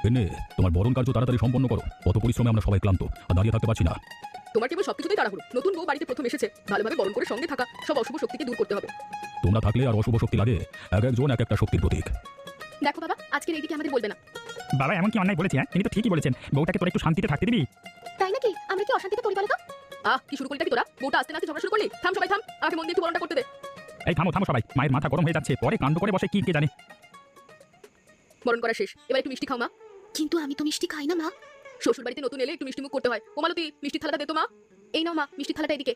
এনে তোমার বরণ কার্য তাড়াতাড়ি সম্পন্ন করো। কত পরিশ্রমে আমরা সবাই ক্লান্ত, আর দাঁড়িয়ে থাকতে পারছি না। তোমার কেবল সবকিছুতেই তাড়াহুড়ো। নতুন বউ বাড়িতে প্রথম এসেছে, ভালোভাবে বরণ করে সঙ্গে থাকা সব অশুভ শক্তিকে দূর করতে হবে। তোমরা থাকলে আর অশুভ শক্তি লাগে, এক একজন এক একটা শক্তির প্রতীক। দেখো বাবা, আজকের এইদিকে আমাদের বলবে না। বাবা এমন কি অন্যায় বলেছে? তিনি তো ঠিকই বলেছেন, বউটাকে তোরা একটু শান্তিতে থাকতে দিবি। তাই নাকি? আমরা কি অশান্তিতে পড়ি বলো তো? কি শুরু করলি তোরা? বউটা আসতে না ঝগড়া শুরু করলি? থাম সবাই থাম, আমাকে মন দিয়ে একটু বরণটা করতে দে। এই থামো থামো সবাই, মায়ের মাথা গরম হয়ে যাচ্ছে, পরে কাণ্ড করে বসে কে জানে। বরণ করা শেষ, এবার একটু মিষ্টি খাও মা। কিন্তু আমি তো মিষ্টি খাই না মা। শ্বশুর বাড়িতে নতুন এলে একটু মিষ্টি মুখ করতে হয়। ওমালতি, মিষ্টি থালাটা দে তো মা। এই নাও মা, মিষ্টি থালাটা এদিকে।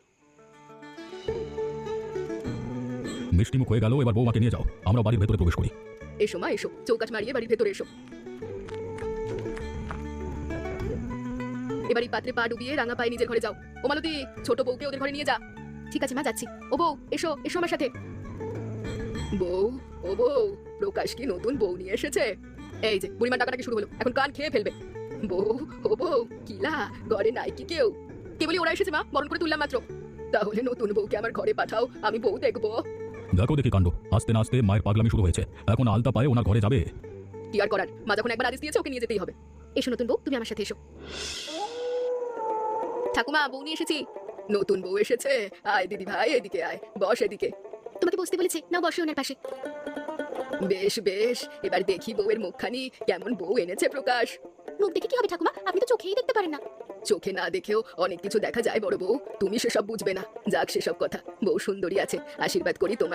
মিষ্টি মুখ হয়ে গেল, এবার বৌমাকে নিয়ে যাও, আমরা বাড়ির ভেতরে প্রবেশ করি। এসো মা, এসো, চৌকাঠ মারিয়ে বাড়ির ভেতরে এসো। এবার এই পাত্রে পা ডুবিয়ে রাঙা পায়ে নিজের ঘরে যাও। ওমালতি, ছোট বউকে ওদের ঘরে নিয়ে যা। ঠিক আছে মা, যাচ্ছি। ও বউ, এসো এসো আমার সাথে। বউ, ও বউ, প্রকাশ কি নতুন বউ নিয়ে এসেছে? এই যে বুড়িমার টাকাটাকে শুরু হলো, এখন কান খেয়ে ফেলবে। বউ, ও বউ, কিলা ঘরে নাই কি কেউ? কেবলই ওরা এসেছে মা, বরণ করে তুললাম মাত্র। তাহলে নতুন বউকে আমার ঘরে পাঠাও, আমি বউ দেখবো। দেখো দেখি কাণ্ড, আস্তে না আস্তে মায়ের পাগলামি শুরু হয়েছে। এখন আলতা পায়ে ওনার ঘরে যাবে। কি আর করার, মা যখন একবার আদেশ দিয়েছে ওকে নিয়ে যেতেই হবে। এসো নতুন বউ, তুমি আমার সাথে এসো। ঠাকুমা, বউ নিয়ে এসেছি। নতুন বউ এসেছে? আয় দিদি ভাই, এদিকে আয়, বস এদিকে। তোমাকে বসতে বলেছে, নাও বসো ওনার পাশে। বেশ বেশ, এবার দেখি বউয়ের মুখখানি কেমন বউ এনেছে প্রকাশ। মুখ দেখে কি হবে ঠাকুমা, আপনি তো চোখেই দেখতে পারেন না। চোখে না দেখেও অনেক কিছু দেখা যায় বড় বউ, তুমি সেসব বুঝবে না। যাক সেসব কথা, বউ সুন্দরী আছে, আশীর্বাদ করি তোমার।